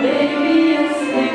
Baby, it's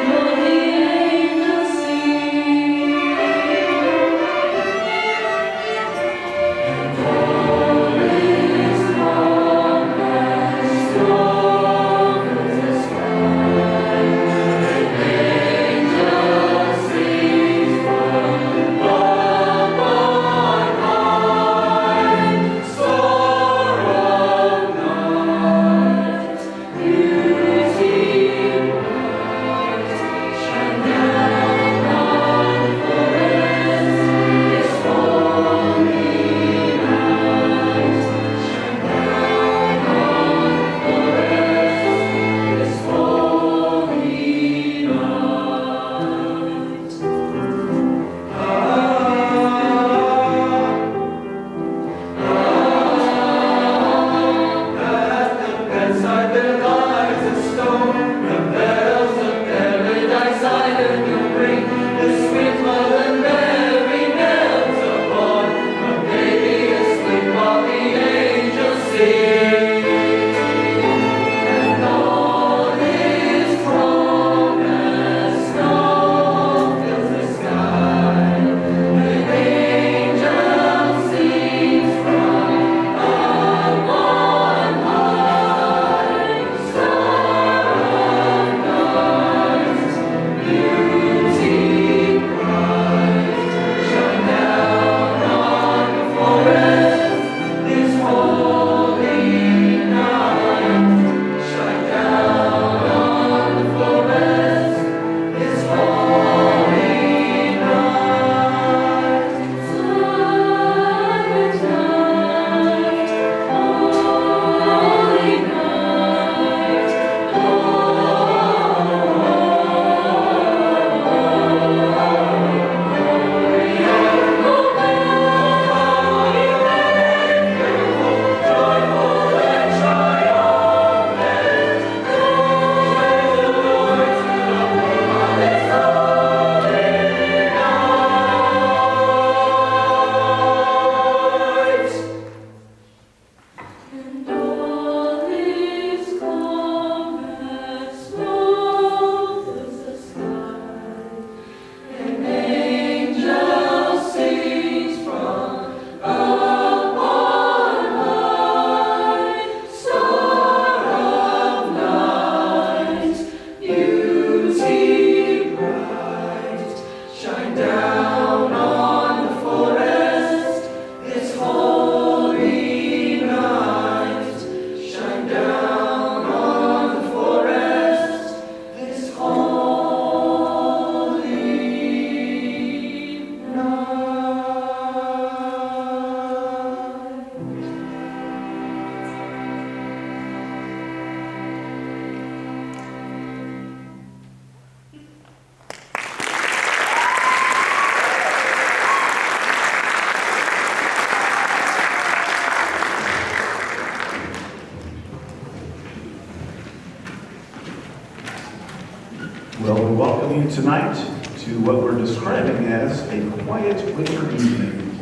welcome you tonight to what we're describing as a quiet winter evening.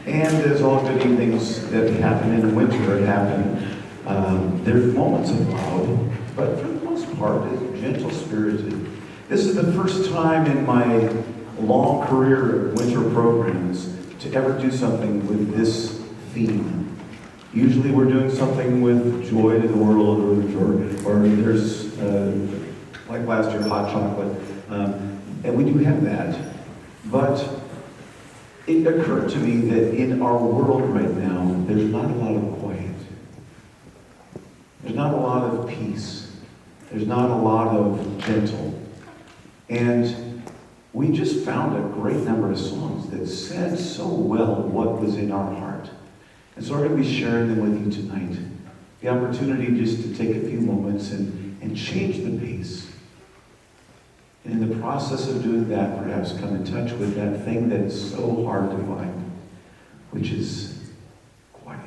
And as all good evenings that happen in winter happen, there's moments of loud, but for the most part, it's gentle-spirited. This is the first time in my long career of winter programs to ever do something with this theme. Usually we're doing something with joy to the world, or there's, like last year, hot chocolate. And we do have that. But it occurred to me that in our world right now, there's not a lot of quiet. There's not a lot of peace. There's not a lot of gentle. And we just found a great number of songs that said so well what was in our heart. And so we're going to be sharing them with you tonight. The opportunity just to take a few moments and change the pace. And in the process of doing that, perhaps come in touch with that thing that is so hard to find, which is quiet.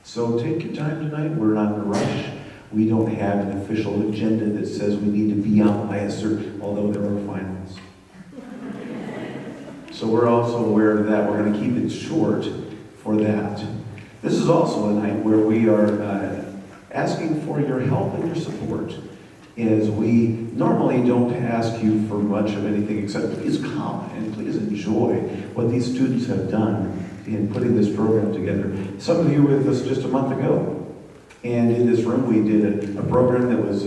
So take your time tonight. We're not in a rush. We don't have an official agenda that says we need to be out by a certain, although there are finals. So we're also aware of that. We're going to keep it short for that. This is also a night where we are asking for your help and your support. As we normally don't ask you for much of anything except please come and please enjoy what these students have done in putting this program together. Some of you were with us just a month ago. And in this room we did a program that was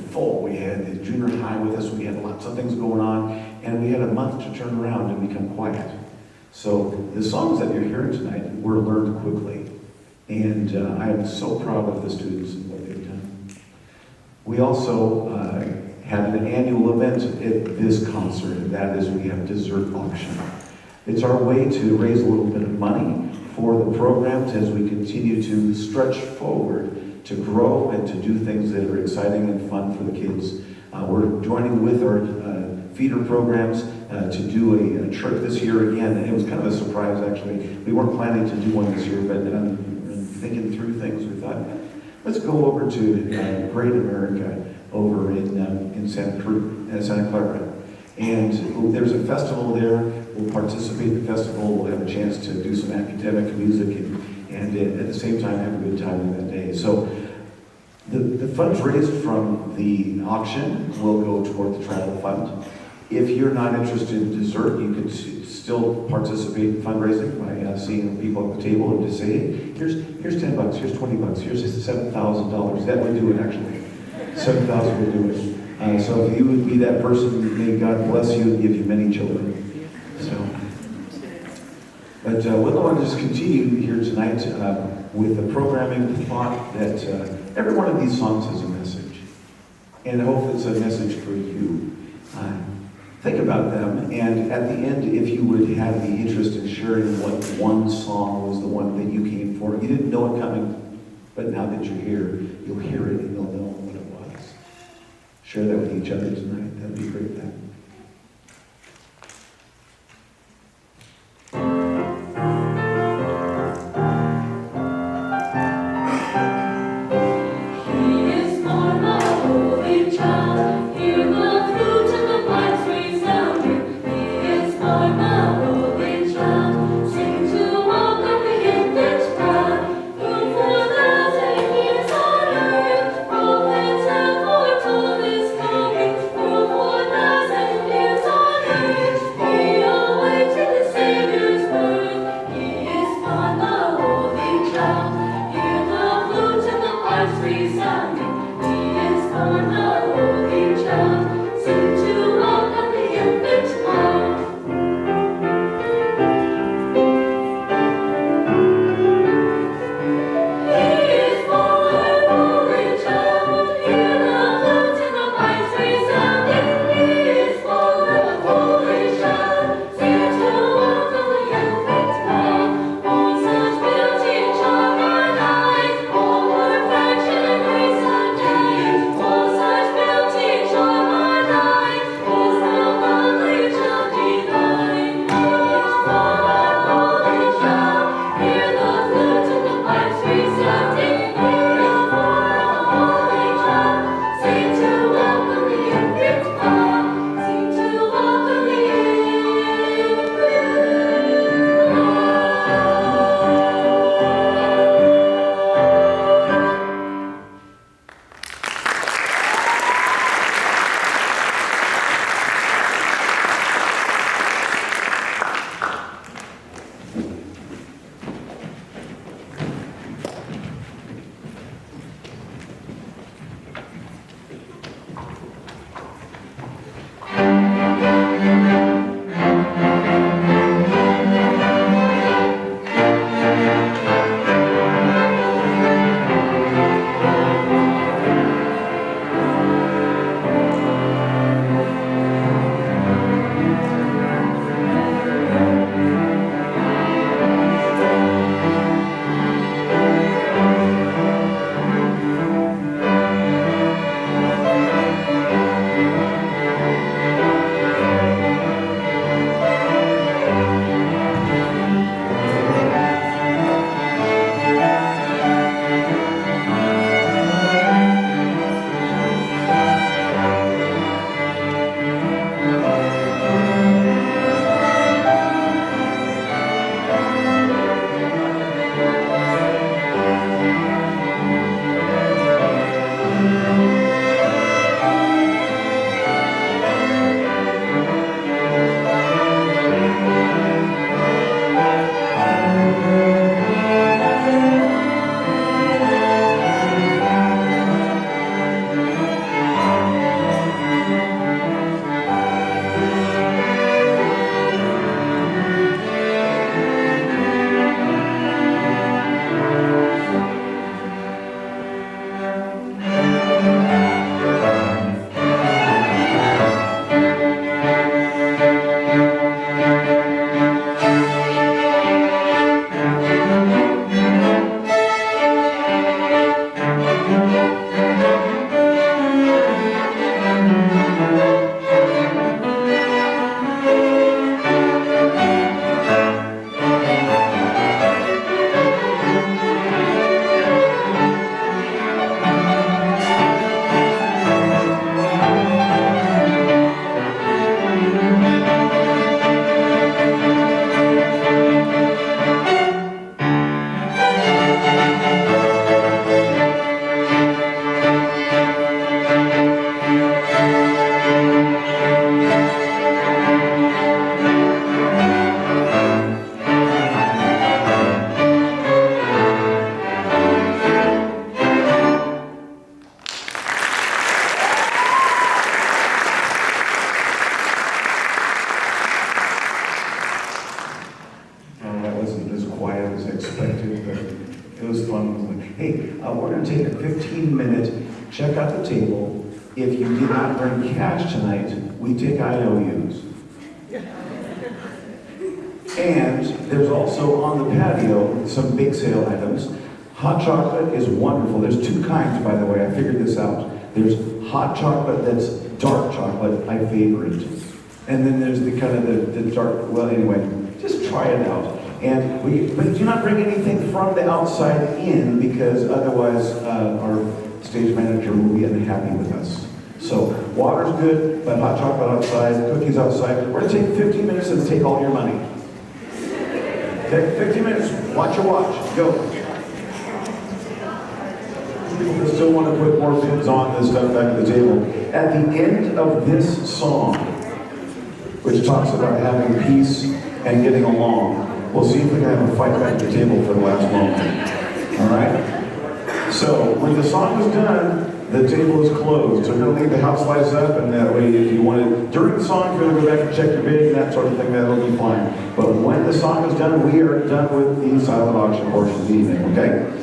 full. We had the junior high with us. We had lots of things going on. And we had a month to turn around and become quiet. So the songs that you're hearing tonight were learned quickly. And I am so proud of the students and what they've done. We also have an annual event at this concert, and that is we have dessert auction. It's our way to raise a little bit of money for the programs as we continue to stretch forward, to grow and to do things that are exciting and fun for the kids. We're joining with our feeder programs to do a trip this year again, and it was kind of a surprise actually. We weren't planning to do one this year, but thinking through things, we thought, let's go over to Great America over in Santa Clara. And there's a festival there. We'll participate in the festival. We'll have a chance to do some academic music and at the same time have a good time in that day. So the funds raised from the auction will go toward the travel fund. If you're not interested in dessert, you can still participate in fundraising by seeing people at the table and just say, hey, here's 10 bucks, here's 20 bucks, here's $7,000. That would do it actually. 7,000 would do it. So if you would be that person, may God bless you and give you many children. But we'll want to just continue here tonight with the programming thought that every one of these songs has a message. And I hope it's a message for you. Think about them, and at the end, if you would have the interest in sharing what one song was the one that you came for. You didn't know it coming, but now that you're here, you'll hear it and you'll know what it was. Share that with each other tonight. That'd be great then. Prophets have foretold his coming, for thou Hey, we're going to take a 15-minute check out the table. If you did not bring cash tonight, we take IOUs. And there's also on the patio some bake sale items. Hot chocolate is wonderful. There's two kinds, by the way. I figured this out. There's hot chocolate that's dark chocolate, my favorite. And then there's the kind of the dark, well, anyway, just try it out. But do not bring anything from the outside in, because otherwise our stage manager will be unhappy with us. So water's good, but hot chocolate outside, cookies outside. We're going to take 15 minutes and take all your money. Take 15 minutes, watch your watch, go. People that still want to put more bids on this stuff back at the table. At the end of this song, which talks about having peace and getting along, we'll see if we can have a fight back at the table for the last moment. All right? So when the song is done, the table is closed. So we're going to leave the house lights up, and that way, if you want to, during the song, if you want to go back and check your bid and that sort of thing, that'll be fine. But when the song is done, we are done with the silent auction portion of the evening, okay?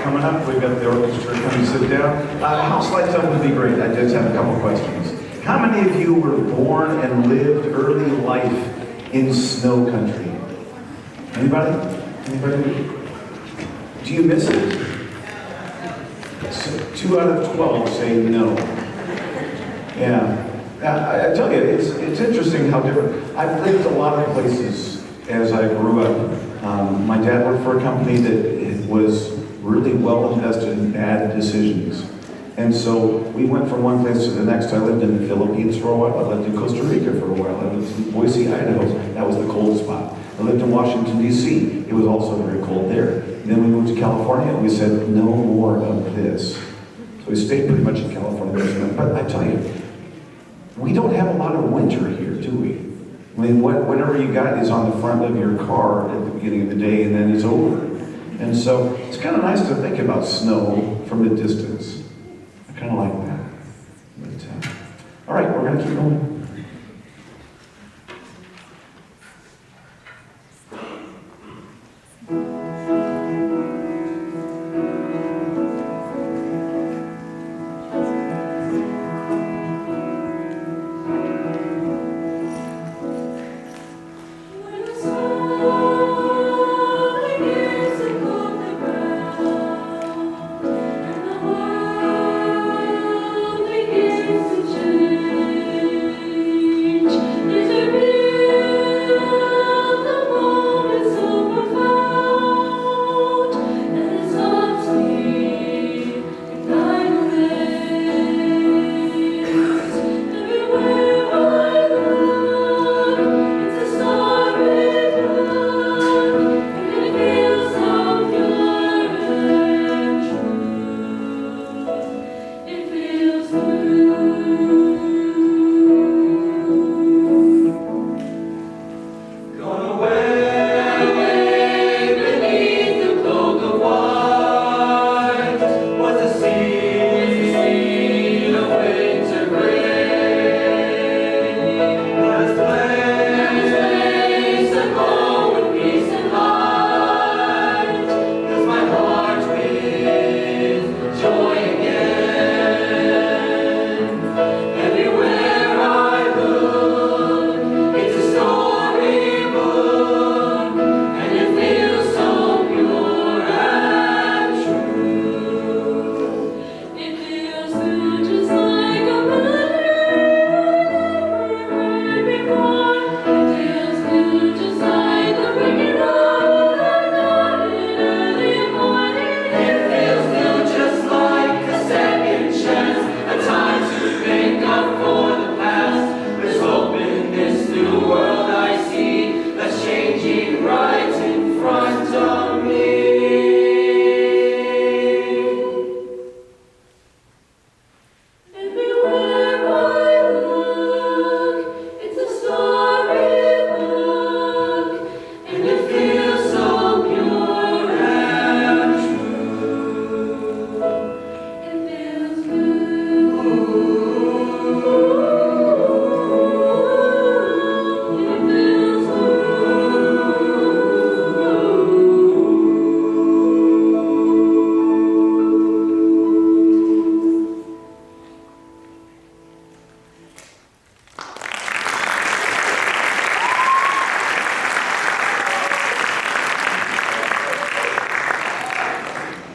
Coming up, we've got the orchestra coming to sit down. House lights up would be great. I just have a couple questions. How many of you were born and lived early life in snow country? Anybody? Anybody? Do you miss it? So 2 out of 12 say no. Yeah. I tell you, it's interesting how different. I've lived a lot of places as I grew up. My dad worked for a company that was really well invested in bad decisions. And so we went from one place to the next. I lived in the Philippines for a while. I lived in Costa Rica for a while. I lived in Boise, Idaho. That was the cold spot. I lived in Washington, D.C. It was also very cold there. And then we moved to California, and we said, no more of this. So we stayed pretty much in California. But I tell you, we don't have a lot of winter here, do we? I mean, whatever you got is on the front of your car at the beginning of the day, and then it's over. And so it's kind of nice to think about snow from a distance. I kind of like that. But, all right, we're going to keep going.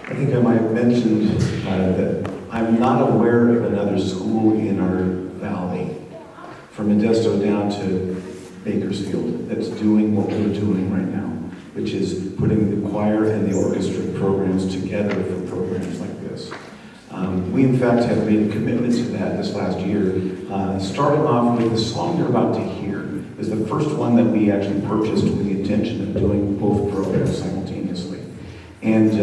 I think I might have mentioned that I'm not aware of another school in our valley, from Modesto down to Bakersfield, that's doing what we're doing right now, which is putting the choir and the orchestra programs together for programs like this. We, in fact, have made a commitment to that this last year, starting off with the song you're about to hear. It was the first one that we actually purchased with the intention of doing both programs simultaneously. And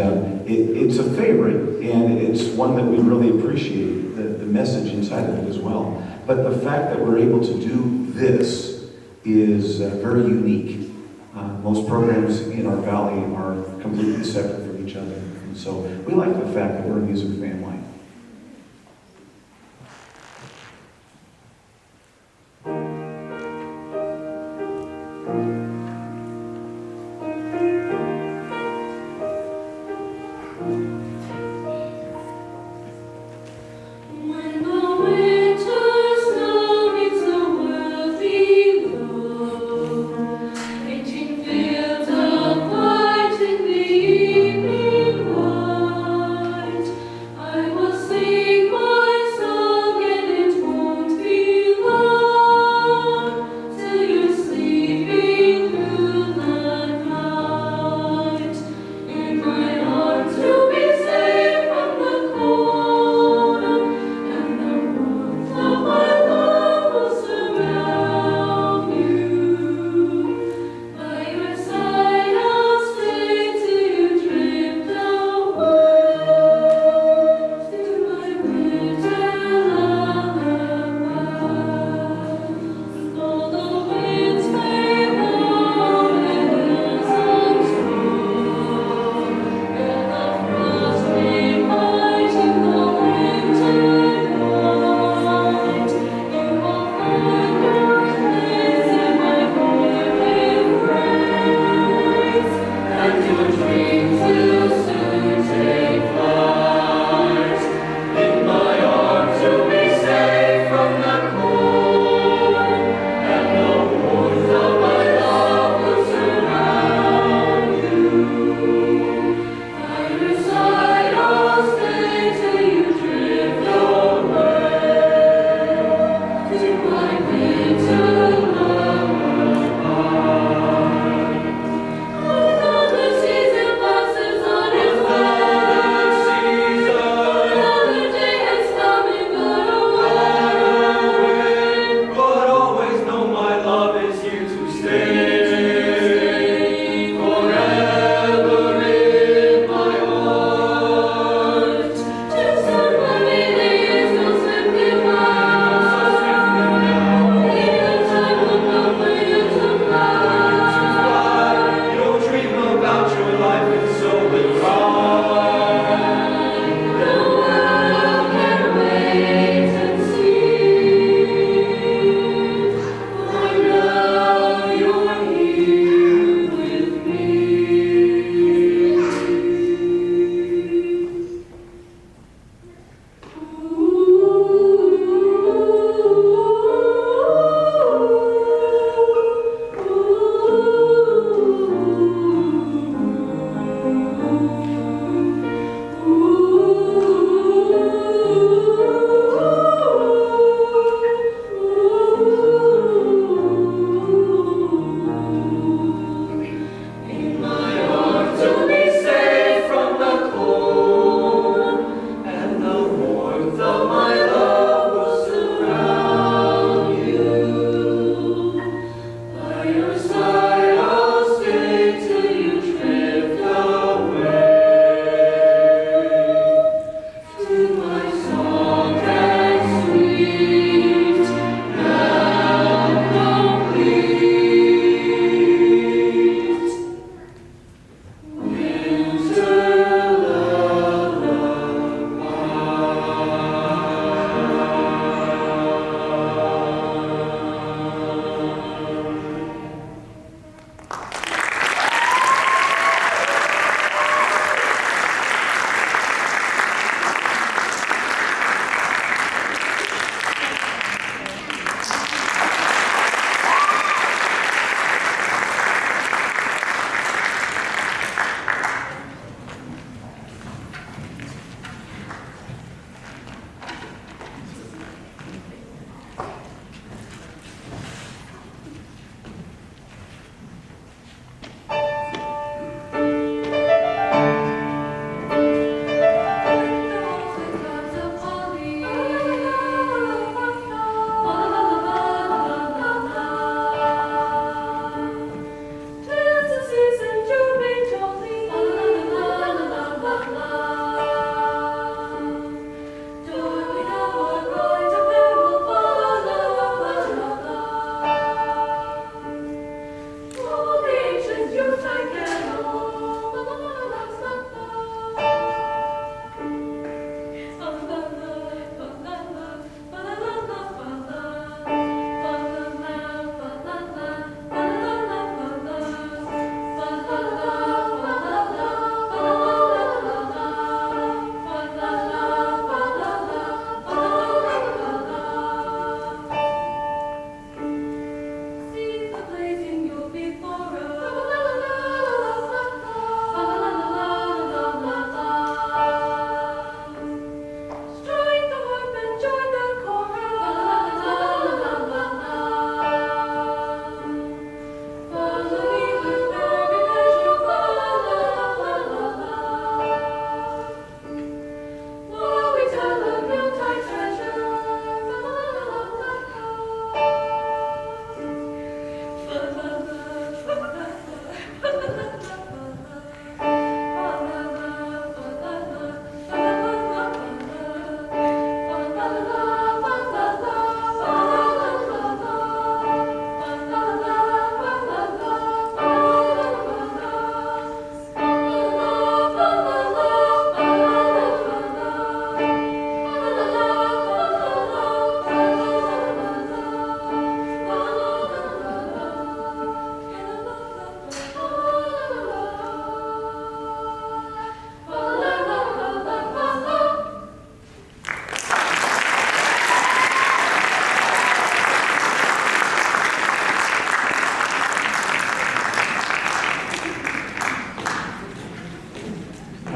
it's a favorite, and it's one that we really appreciate, the message inside of it as well. But the fact that we're able to do this is very unique. Most programs in our valley are completely separate from each other. And so we like the fact that we're a music family. I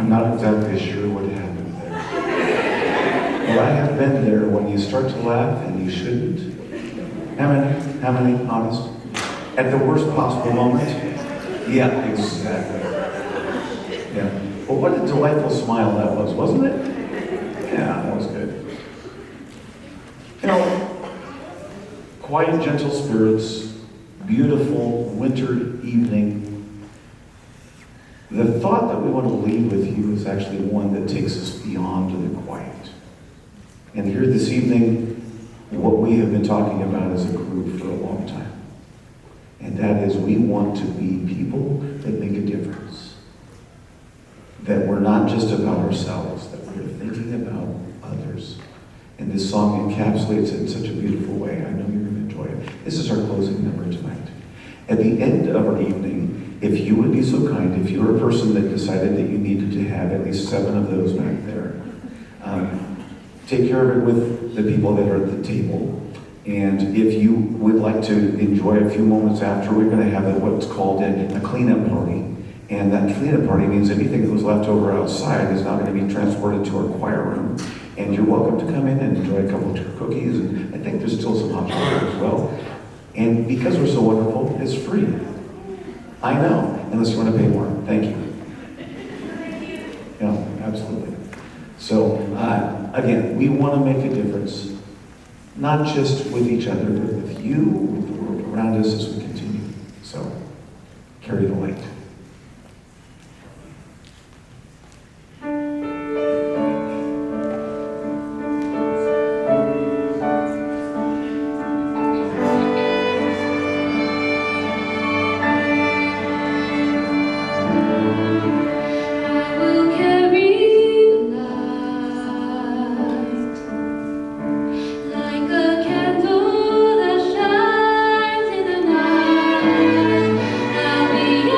I'm not exactly sure what happened there. But I have been there when you start to laugh and you shouldn't. How many? How many? Honest? At the worst possible moment? Yeah, exactly. Yeah. Well, what a delightful smile that was, wasn't it? Yeah, that was good. You know, quiet, gentle spirits, beautiful winter evening. The thought that we want to leave with you is actually one that takes us beyond the quiet. And here this evening, what we have been talking about as a group for a long time. And that is we want to be people that make a difference. That we're not just about ourselves, that we're thinking about others. And this song encapsulates it in such a beautiful way. I know you're going to enjoy it. This is our closing number tonight. At the end of our evening, if you would be so kind, if you're a person that decided that you needed to have at least 7 of those back there, take care of it with the people that are at the table. And if you would like to enjoy a few moments after, we're going to have what's called a cleanup party. And that cleanup party means anything that was left over outside is now going to be transported to our choir room. And you're welcome to come in and enjoy a couple of cookies. And I think there's still some hot chocolate as well. And because we're so wonderful, it's free. I know, unless you want to pay more. Thank you. Yeah, absolutely. So, again, we want to make a difference, not just with each other, but with you, with the world around us as we continue. So, carry the light. Candle that shines in the night. I'll be a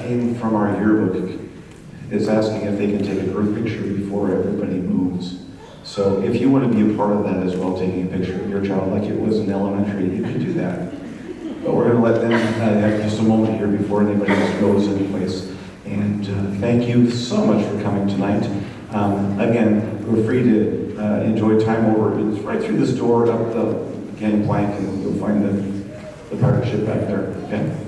came from our yearbook is asking if they can take a group picture before everybody moves. So if you want to be a part of that as well, taking a picture of your child like it was in elementary, you can do that. But we're going to let them have just a moment here before anybody else goes anyplace. And thank you so much for coming tonight. Again, we're free to enjoy time over. It's right through this door, up the gangplank, and you'll find the partnership back there. Okay?